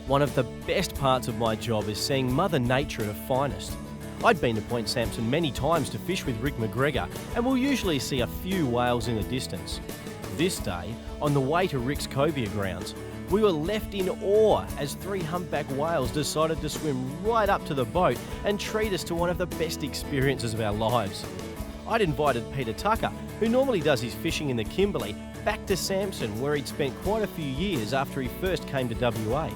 One of the best parts of my job is seeing Mother Nature at her finest. I'd been to Point Samson many times to fish with Rick McGregor, and we'll usually see a few whales in the distance. This day, on the way to Rick's Cobia grounds, we were left in awe as 3 humpback whales decided to swim right up to the boat and treat us to one of the best experiences of our lives. I'd invited Peter Tucker, who normally does his fishing in the Kimberley, back to Samson, where he'd spent quite a few years after he first came to WA.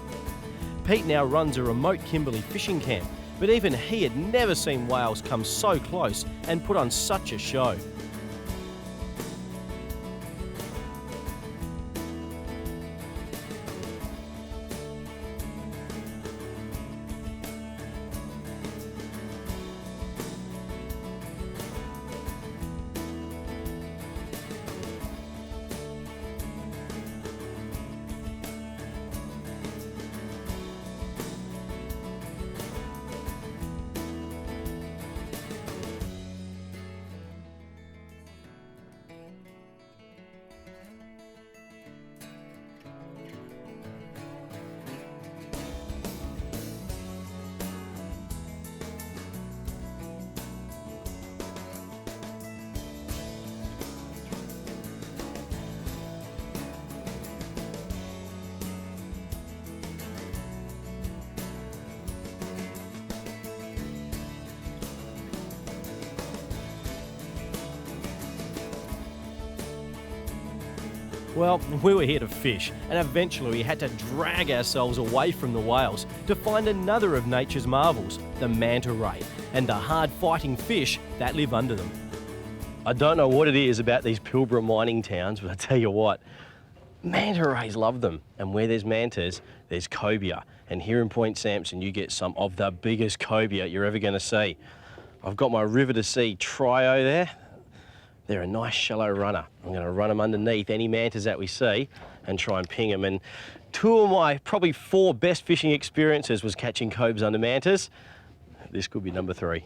Pete now runs a remote Kimberley fishing camp, but even he had never seen whales come so close and put on such a show. Well, we were here to fish, and eventually we had to drag ourselves away from the whales to find another of nature's marvels, the manta ray, and the hard-fighting fish that live under them. I don't know what it is about these Pilbara mining towns, but I tell you what, manta rays love them. And where there's mantas, there's cobia. And here in Point Samson, you get some of the biggest cobia you're ever going to see. I've got my River to Sea trio there. They're a nice shallow runner. I'm going to run them underneath any mantas that we see and try and ping them. And 2 of my probably 4 best fishing experiences was catching cobes under mantas. This could be number 3.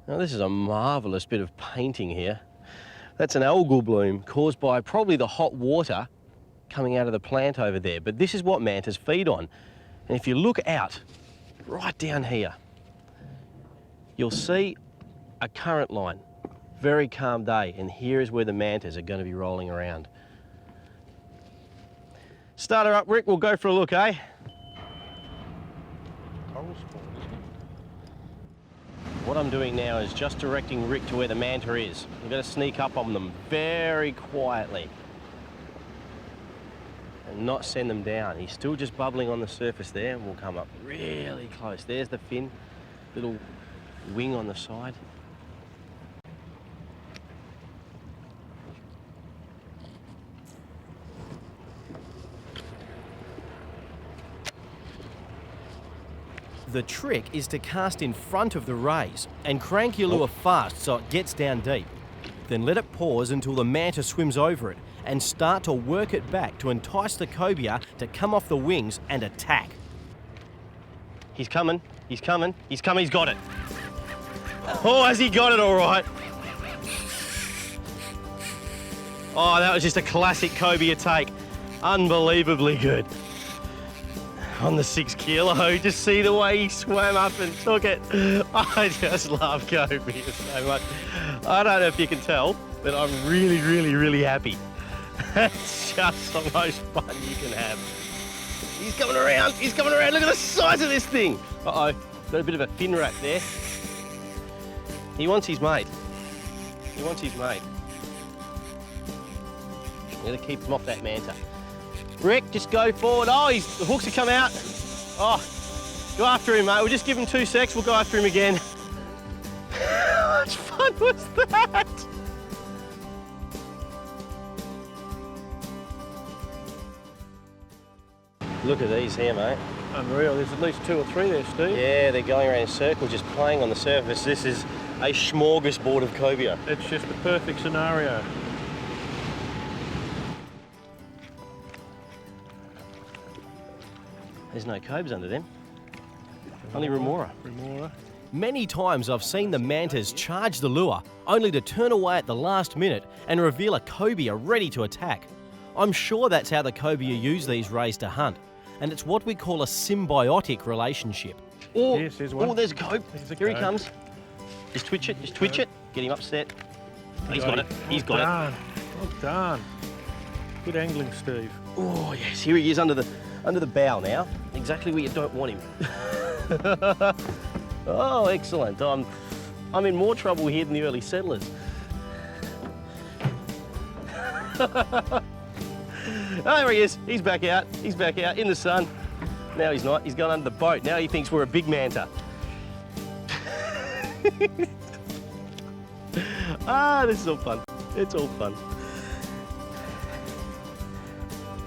Now this is a marvellous bit of painting here. That's an algal bloom caused by probably the hot water coming out of the plant over there. But this is what mantas feed on. And if you look out right down here, you'll see a current line. Very calm day, and here is where the mantas are going to be rolling around. Start her up, Rick. We'll go for a look, eh? What I'm doing now is just directing Rick to where the manta is. I'm going to sneak up on them very quietly and not send them down. He's still just bubbling on the surface there, and we'll come up really close. There's the fin, little wing on the side. The trick is to cast in front of the rays and crank your lure fast so it gets down deep. Then let it pause until the manta swims over it and start to work it back to entice the cobia to come off the wings and attack. He's coming, he's coming, he's coming, he's got it. Oh, has he got it all right? Oh, that was just a classic cobia take. Unbelievably good. On the 6 kilo, just see the way he swam up and took it. I just love cobia so much. I don't know if you can tell, but I'm really, really, really happy. It's just the most fun you can have. He's coming around, he's coming around. Look at the size of this thing. Uh-oh, got a bit of a fin wrap there. He wants his mate. He wants his mate. I'm gonna keep him off that manta. Rick, just go forward. Oh, the hooks have come out. Oh, go after him, mate. We'll just give him 2 secs. We'll go after him again. How much fun was that? Look at these here, mate. Unreal. There's at least 2 or 3 there, Steve. Yeah, they're going around in a circle, just playing on the surface. This is a smorgasbord of cobia. It's just the perfect scenario. There's no cobes under them. Only remora. Remora. Many times I've seen the mantas charge the lure, only to turn away at the last minute and reveal a cobia ready to attack. I'm sure that's how the cobia use these rays to hunt, and it's what we call a symbiotic relationship. Oh, yes, there's one. Oh, there's a cobe. Here he comes. Just twitch it, Get him upset. He's got it. He's got it. Well done. Good angling, Steve. Oh yes, here he is under the bow now. Exactly where you don't want him. Oh, excellent. I'm in more trouble here than the early settlers. Oh, there he is. He's back out. He's back out in the sun. Now he's not. He's gone under the boat. Now he thinks we're a big manta. This is all fun. It's all fun.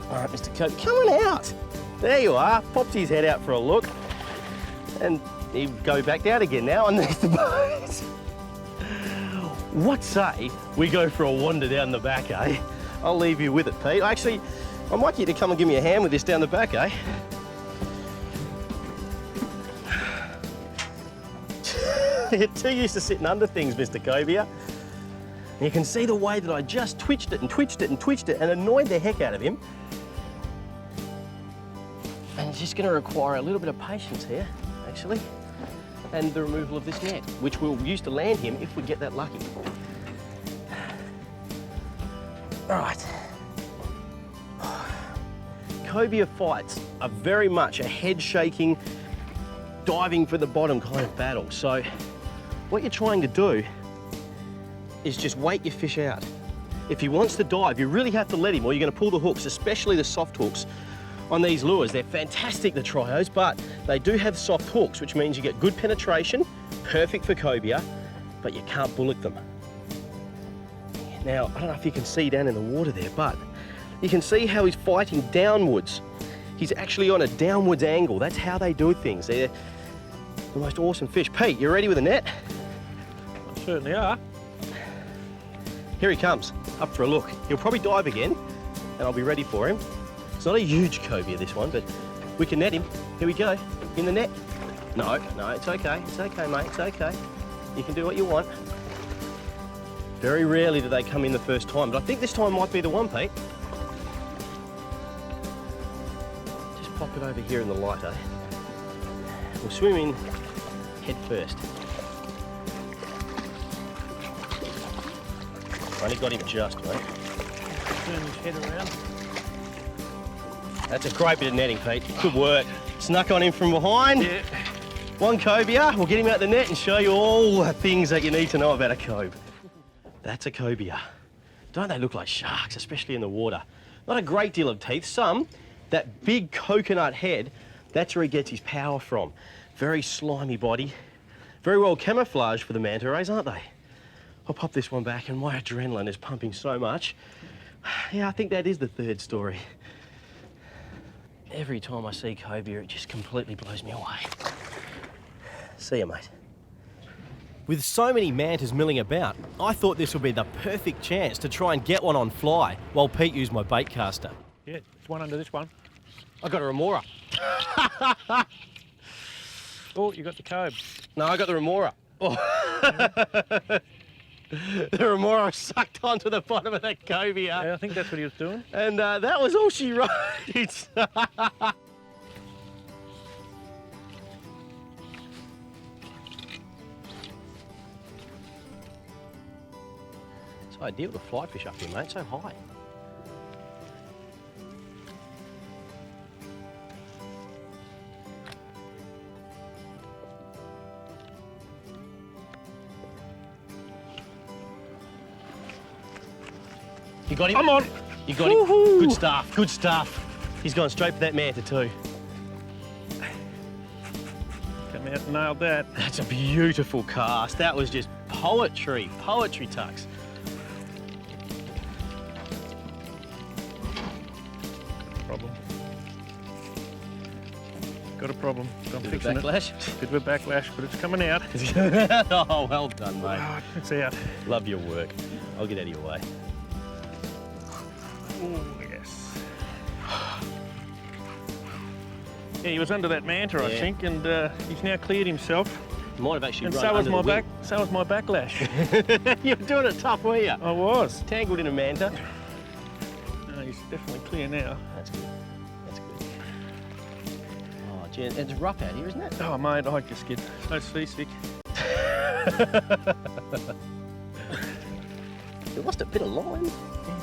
All right, Mr. Cobia, come on out. There you are. Popped his head out for a look. And he'll go back down again now underneath the boat. What say we go for a wander down the back, eh? I'll leave you with it, Pete. Actually, I'd like you to come and give me a hand with this down the back, eh? You're too used to sitting under things, Mr. Cobia. You can see the way that I just twitched it and twitched it and twitched it and annoyed the heck out of him. And it's just going to require a little bit of patience here, actually, and the removal of this net, which we'll use to land him if we get that lucky. All right. Cobia fights are very much a head-shaking, diving for the bottom kind of battle. So what you're trying to do is just wait your fish out. If he wants to dive, you really have to let him, or you're going to pull the hooks, especially the soft hooks on these lures. They're fantastic, the trios, but they do have soft hooks, which means you get good penetration, perfect for cobia, but you can't bullet them. Now, I don't know if you can see down in the water there, but you can see how he's fighting downwards. He's actually on a downwards angle. That's how they do things. They're the most awesome fish. Pete, you ready with a net? I certainly are. Here he comes, up for a look. He'll probably dive again, and I'll be ready for him. It's not a huge cobia, this one, but we can net him. Here we go, in the net. No, it's okay. It's okay, mate, it's okay. You can do what you want. Very rarely do they come in the first time, but I think this time might be the one, Pete. Just pop it over here in the light, eh? We'll swim in head first. Only got him just, mate. Turn his head around. That's a great bit of netting, Pete. Good work. Snuck on him from behind. Yeah. One cobia. We'll get him out the net and show you all the things that you need to know about a cobe. That's a cobia. Don't they look like sharks, especially in the water? Not a great deal of teeth. Some, that big coconut head, that's where he gets his power from. Very slimy body. Very well camouflaged for the manta rays, aren't they? I'll pop this one back and my adrenaline is pumping so much. Yeah, I think that is the third story. Every time I see cobia, it just completely blows me away. See you, mate. With so many mantas milling about, I thought this would be the perfect chance to try and get one on fly while Pete used my bait caster. Yeah, there's one under this one. I got a remora. Oh, you got the cobe. No, I got the remora. Oh. The remora sucked onto the bottom of that cobia. Yeah, I think that's what he was doing. And that was all she wrote. It's ideal to fly fish up here, mate. So high. You got him? I'm on. You got him. Good stuff. Good stuff. He's gone straight for that manta too. Come out and nailed that. That's a beautiful cast. That was just poetry. Poetry, Tux. Problem. Got a problem. I'm Bit of fixing backlash. it. Bit of a backlash, but it's coming out. Oh, well done, mate. Oh, it's out. Love your work. I'll get out of your way. Oh, yes. Yeah, he was under that manta, I think, and he's now cleared himself. Might have actually And run so was under my the back. So was my backlash. wing. You were doing it tough, were you? I was. Tangled in a manta. No, he's definitely clear now. That's good. That's good. Oh, gee, it's rough out here, isn't it? Oh, mate, I just get so seasick. It lost a bit of line. He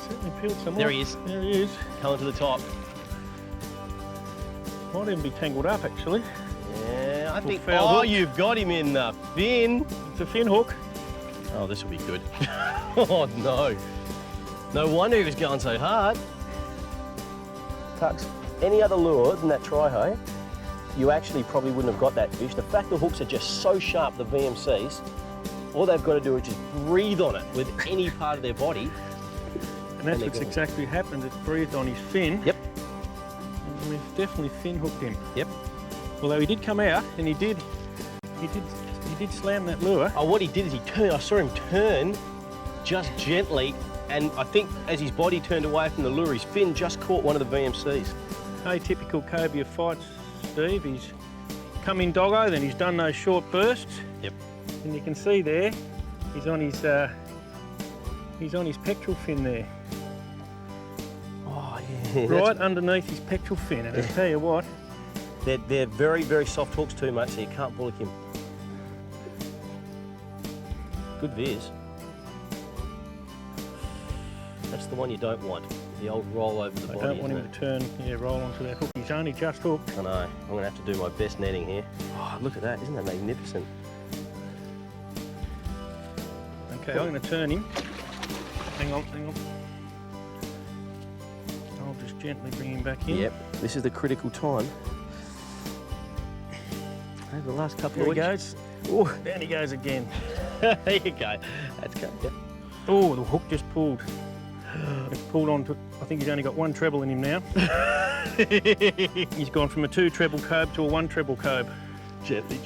certainly peeled some There off. he is. There he is. Coming to the top. Might even be tangled up, actually. Yeah, I think. foul Oh, hook. you've got him in the fin. It's a fin hook. Oh, this will be good. Oh, no. No wonder he was going so hard. Tucks, any other lure than that tri-ho, you actually probably wouldn't have got that fish. The fact the hooks are just so sharp, the VMCs, all they've got to do is just breathe on it with any part of their body. And that's what's exactly happened. It's breathed on his fin. Yep. And we've definitely fin hooked him. Yep. Although he did come out and he did slam that lure. Oh, what he did is he turned, I saw him turn just gently, and I think as his body turned away from the lure, his fin just caught one of the VMCs. Atypical cobia fights, Steve. He's come in doggo, then he's done those short bursts. Yep. And you can see there, he's on his pectoral fin there. Oh, yeah. Right underneath his pectoral fin. And I'll tell you what, They're very, very soft hooks too, mate, so you can't bullock him. Good viz. That's the one you don't want. The old roll over the I body. don't want him to turn, roll onto that hook. He's only just hooked. I know. I'm going to have to do my best netting here. Oh, look at that. Isn't that magnificent? Okay, I'm going to turn him. Hang on. I'll just gently bring him back in. Yep. This is the critical time. Over the last couple There of he weeks. goes. Oh, Down he goes again. there you go. That's good. Yep. Oh, the hook just pulled. It's pulled on to, I think he's only got one treble in him now. He's gone from a 2 treble cobe to a 1 treble cobe. Gently.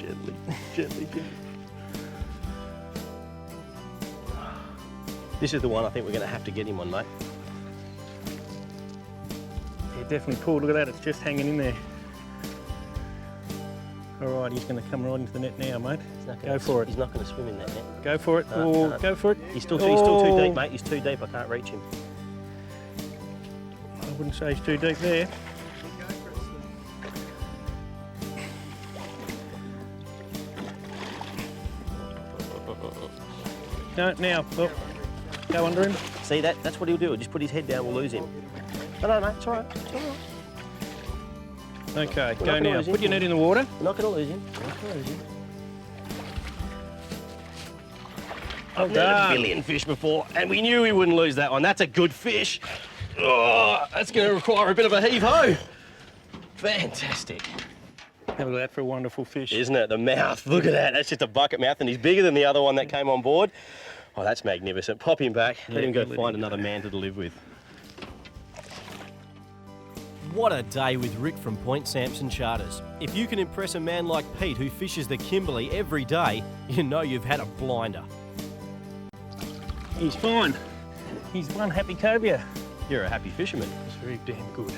This is the one I think we're going to have to get him on, mate. Yeah, definitely pulled. Look at that, it's just hanging in there. All right, he's going to come right into the net now, mate. Go for it. He's not going to swim in that net. Go for it. No. Go for it. He's still too deep, mate. He's too deep. I can't reach him. I wouldn't say he's too deep there. No, now, look. Go under him. See, that's what he'll do. He'll just put his head down, we'll lose him. No, mate, it's all right. It's all right. Okay, We're go not gonna now. lose him. Put your net in the water. We're not going to lose him. I've netted a billion fish before, and we knew we wouldn't lose that one. That's a good fish. Oh, that's going to require a bit of a heave-ho. Fantastic. Have a look at that for a wonderful fish. Isn't it? The mouth. Look at that. That's just a bucket mouth, and he's bigger than the other one that came on board. Oh, that's magnificent. Pop him back. Let him go find another manta to live with. What a day with Rick from Point Samson Charters. If you can impress a man like Pete who fishes the Kimberley every day, you know you've had a blinder. He's fine. He's one happy cobia. You're a happy fisherman. It's very damn good.